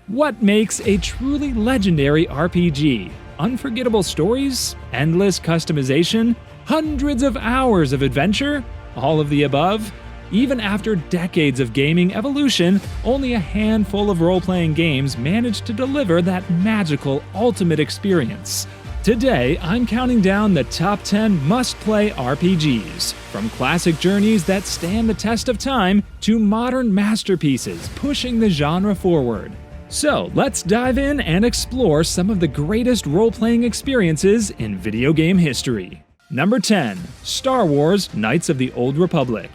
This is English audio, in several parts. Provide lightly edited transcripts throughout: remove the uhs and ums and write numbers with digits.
What makes a truly legendary RPG? Unforgettable stories? Endless customization? Hundreds of hours of adventure? All of the above? Even after decades of gaming evolution, only a handful of role-playing games managed to deliver that magical ultimate experience. Today, I'm counting down the top 10 must-play RPGs, from classic journeys that stand the test of time to modern masterpieces pushing the genre forward. So, let's dive in and explore some of the greatest role-playing experiences in video game history. Number 10. Star Wars: Knights of the Old Republic.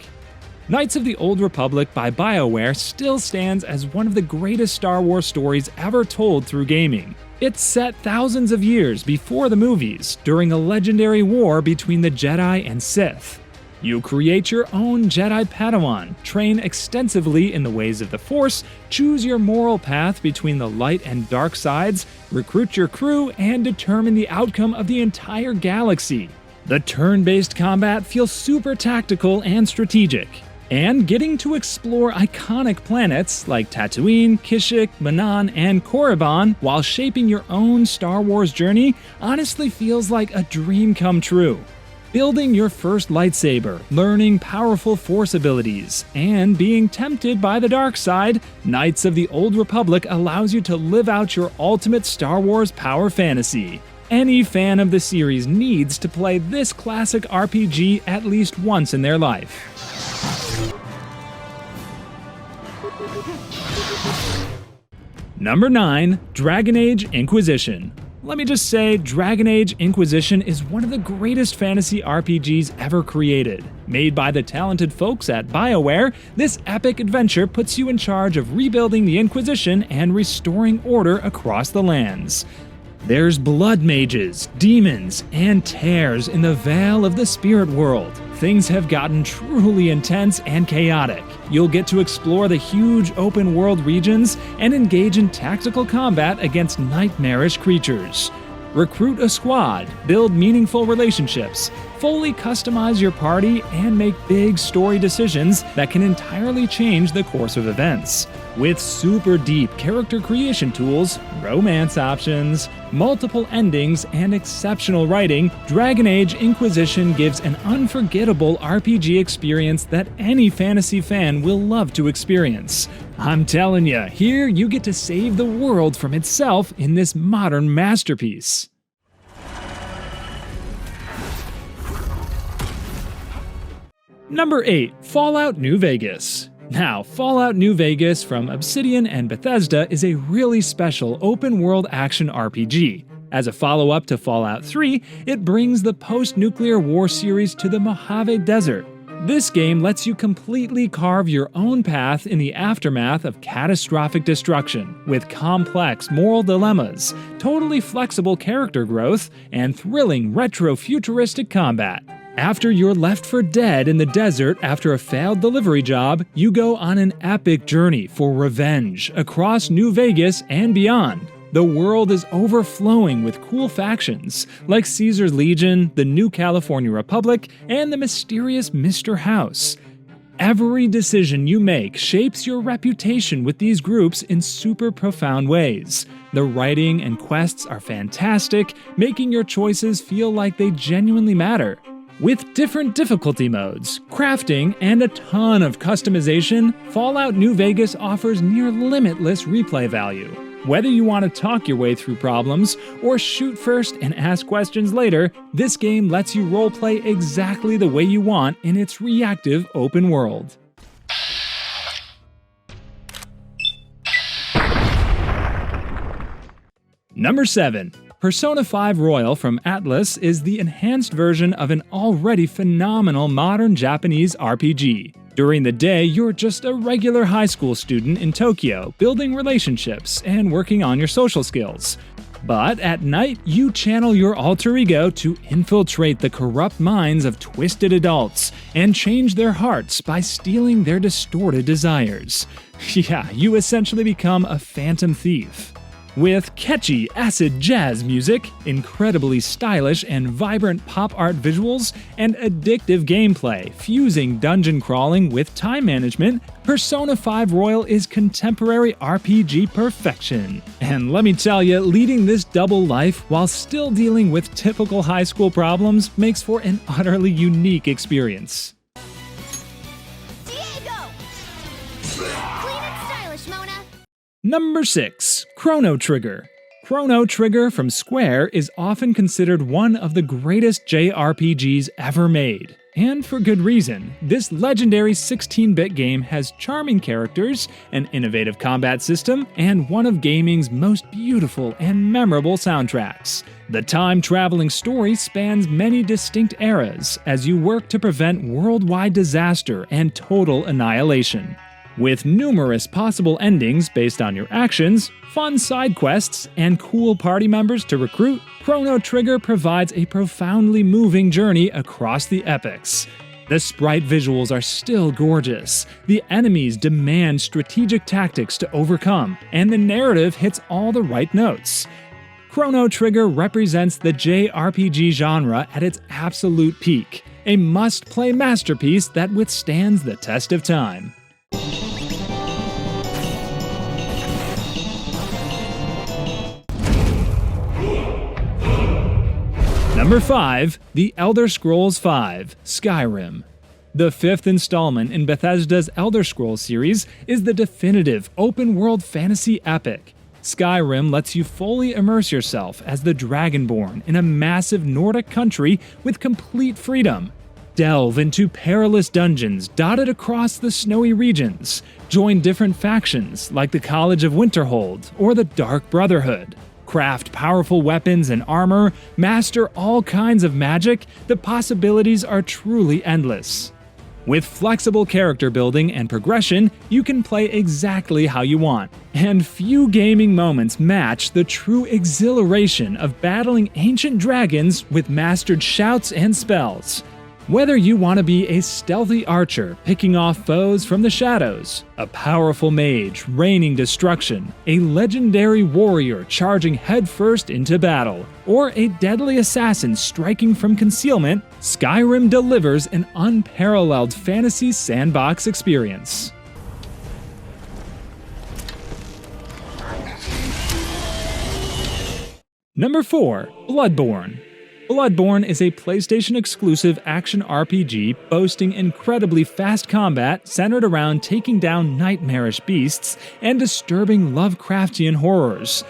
Knights of the Old Republic by BioWare still stands as one of the greatest Star Wars stories ever told through gaming. It's set thousands of years before the movies, during a legendary war between the Jedi and Sith. You create your own Jedi Padawan, train extensively in the ways of the Force, choose your moral path between the light and dark sides, recruit your crew, and determine the outcome of the entire galaxy. The turn-based combat feels super tactical and strategic. And getting to explore iconic planets like Tatooine, Kashyyyk, Manaan, and Korriban while shaping your own Star Wars journey honestly feels like a dream come true. Building your first lightsaber, learning powerful Force abilities, and being tempted by the dark side, Knights of the Old Republic allows you to live out your ultimate Star Wars power fantasy. Any fan of the series needs to play this classic RPG at least once in their life. Number 9. Dragon Age Inquisition. Let me just say, Dragon Age Inquisition is one of the greatest fantasy RPGs ever created. Made by the talented folks at BioWare, this epic adventure puts you in charge of rebuilding the Inquisition and restoring order across the lands. There's blood mages, demons, and tears in the Vale of the Spirit World. Things have gotten truly intense and chaotic. You'll get to explore the huge open-world regions and engage in tactical combat against nightmarish creatures. Recruit a squad, build meaningful relationships, fully customize your party, and make big story decisions that can entirely change the course of events. With super deep character creation tools, romance options, multiple endings, and exceptional writing, Dragon Age Inquisition gives an unforgettable RPG experience that any fantasy fan will love to experience. I'm telling ya, here you get to save the world from itself in this modern masterpiece. Number 8. Fallout New Vegas. Now, Fallout New Vegas from Obsidian and Bethesda is a really special open-world action RPG. As a follow-up to Fallout 3, it brings the post-nuclear war series to the Mojave Desert. This game lets you completely carve your own path in the aftermath of catastrophic destruction, with complex moral dilemmas, totally flexible character growth, and thrilling retro-futuristic combat. After you're left for dead in the desert after a failed delivery job, you go on an epic journey for revenge across New Vegas and beyond. The world is overflowing with cool factions, like Caesar's Legion, the New California Republic, and the mysterious Mr. House. Every decision you make shapes your reputation with these groups in super profound ways. The writing and quests are fantastic, making your choices feel like they genuinely matter. With different difficulty modes, crafting, and a ton of customization, Fallout New Vegas offers near limitless replay value. Whether you want to talk your way through problems or shoot first and ask questions later, this game lets you roleplay exactly the way you want in its reactive open world. Number 7. Persona 5 Royal from Atlus is the enhanced version of an already phenomenal modern Japanese RPG. During the day, you're just a regular high school student in Tokyo, building relationships and working on your social skills. But at night, you channel your alter ego to infiltrate the corrupt minds of twisted adults and change their hearts by stealing their distorted desires. Yeah, you essentially become a phantom thief. With catchy acid jazz music, incredibly stylish and vibrant pop art visuals, and addictive gameplay fusing dungeon crawling with time management, Persona 5 Royal is contemporary RPG perfection. And let me tell you, leading this double life while still dealing with typical high school problems makes for an utterly unique experience. Number 6. Chrono Trigger. Chrono Trigger from Square is often considered one of the greatest JRPGs ever made. And for good reason. This legendary 16-bit game has charming characters, an innovative combat system, and one of gaming's most beautiful and memorable soundtracks. The time-traveling story spans many distinct eras as you work to prevent worldwide disaster and total annihilation. With numerous possible endings based on your actions, fun side quests, and cool party members to recruit, Chrono Trigger provides a profoundly moving journey across the epics. The sprite visuals are still gorgeous, the enemies demand strategic tactics to overcome, and the narrative hits all the right notes. Chrono Trigger represents the JRPG genre at its absolute peak, a must-play masterpiece that withstands the test of time. Number 5. The Elder Scrolls V: Skyrim. The fifth installment in Bethesda's Elder Scrolls series is the definitive open-world fantasy epic. Skyrim lets you fully immerse yourself as the Dragonborn in a massive Nordic country with complete freedom. Delve into perilous dungeons dotted across the snowy regions. Join different factions like the College of Winterhold or the Dark Brotherhood. Craft powerful weapons and armor, master all kinds of magic, the possibilities are truly endless. With flexible character building and progression, you can play exactly how you want, and few gaming moments match the true exhilaration of battling ancient dragons with mastered shouts and spells. Whether you want to be a stealthy archer picking off foes from the shadows, a powerful mage raining destruction, a legendary warrior charging headfirst into battle, or a deadly assassin striking from concealment, Skyrim delivers an unparalleled fantasy sandbox experience. Number 4. Bloodborne. Bloodborne is a PlayStation-exclusive action RPG boasting incredibly fast combat centered around taking down nightmarish beasts and disturbing Lovecraftian horrors.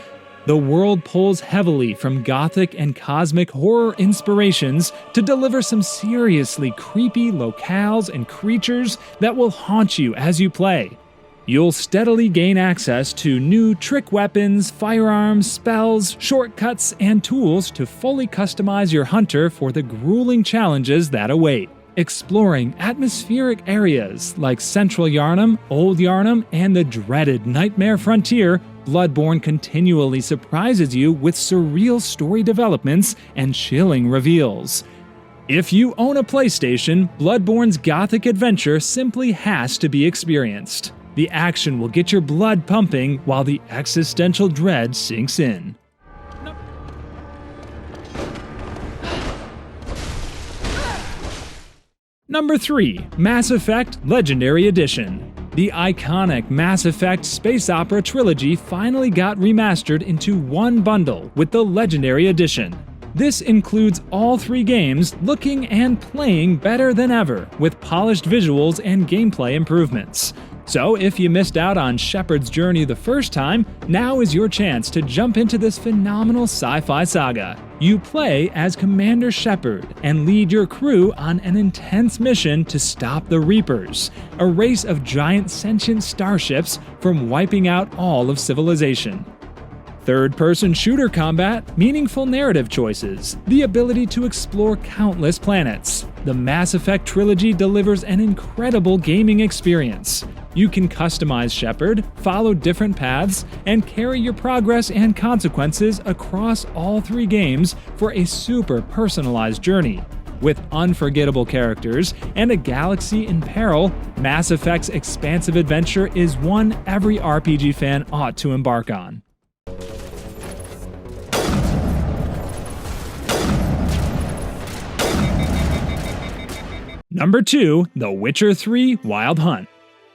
The world pulls heavily from gothic and cosmic horror inspirations to deliver some seriously creepy locales and creatures that will haunt you as you play. You'll steadily gain access to new trick weapons, firearms, spells, shortcuts, and tools to fully customize your hunter for the grueling challenges that await. Exploring atmospheric areas like Central Yharnam, Old Yharnam, and the dreaded Nightmare Frontier, Bloodborne continually surprises you with surreal story developments and chilling reveals. If you own a PlayStation, Bloodborne's gothic adventure simply has to be experienced. The action will get your blood pumping while the existential dread sinks in. Number 3. Mass Effect Legendary Edition. The iconic Mass Effect space opera trilogy finally got remastered into one bundle with the Legendary Edition. This includes all 3 games looking and playing better than ever with polished visuals and gameplay improvements. So if you missed out on Shepard's journey the first time, now is your chance to jump into this phenomenal sci-fi saga. You play as Commander Shepard and lead your crew on an intense mission to stop the Reapers, a race of giant sentient starships from wiping out all of civilization. Third-person shooter combat, meaningful narrative choices, the ability to explore countless planets. The Mass Effect trilogy delivers an incredible gaming experience. You can customize Shepard, follow different paths, and carry your progress and consequences across all 3 games for a super personalized journey. With unforgettable characters and a galaxy in peril, Mass Effect's expansive adventure is one every RPG fan ought to embark on. Number 2, The Witcher 3 Wild Hunt.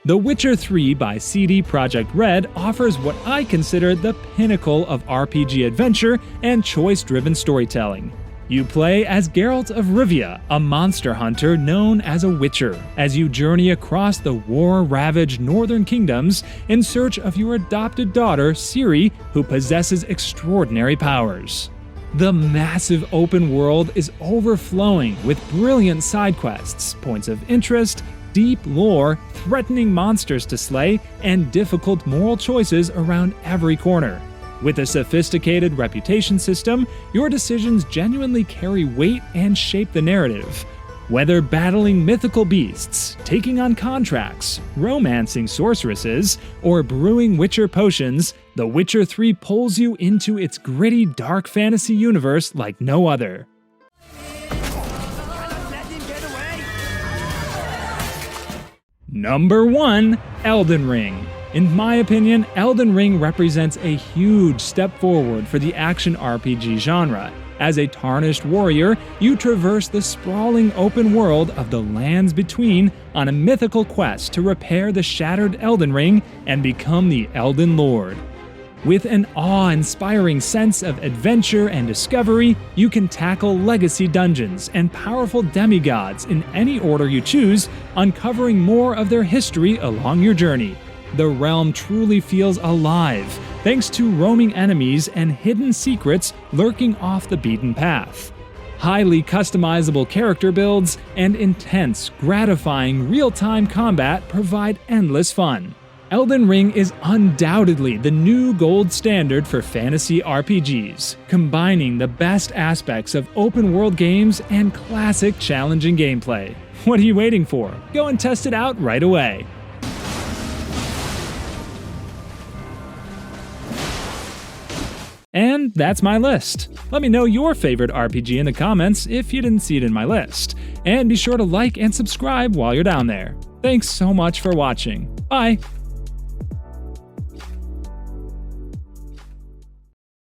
The Witcher 3 by CD Projekt Red offers what I consider the pinnacle of RPG adventure and choice-driven storytelling. You play as Geralt of Rivia, a monster hunter known as a Witcher, as you journey across the war-ravaged northern kingdoms in search of your adopted daughter, Ciri, who possesses extraordinary powers. The massive open world is overflowing with brilliant side quests, points of interest, deep lore, threatening monsters to slay, and difficult moral choices around every corner. With a sophisticated reputation system, your decisions genuinely carry weight and shape the narrative. Whether battling mythical beasts, taking on contracts, romancing sorceresses, or brewing Witcher potions, The Witcher 3 pulls you into its gritty dark fantasy universe like no other. Number 1, Elden Ring. In my opinion, Elden Ring represents a huge step forward for the action RPG genre. As a tarnished warrior, you traverse the sprawling open world of the Lands Between on a mythical quest to repair the shattered Elden Ring and become the Elden Lord. With an awe-inspiring sense of adventure and discovery, you can tackle legacy dungeons and powerful demigods in any order you choose, uncovering more of their history along your journey. The realm truly feels alive, thanks to roaming enemies and hidden secrets lurking off the beaten path. Highly customizable character builds and intense, gratifying real-time combat provide endless fun. Elden Ring is undoubtedly the new gold standard for fantasy RPGs, combining the best aspects of open-world games and classic challenging gameplay. What are you waiting for? Go and test it out right away. And that's my list. Let me know your favorite RPG in the comments if you didn't see it in my list. And be sure to like and subscribe while you're down there. Thanks so much for watching. Bye!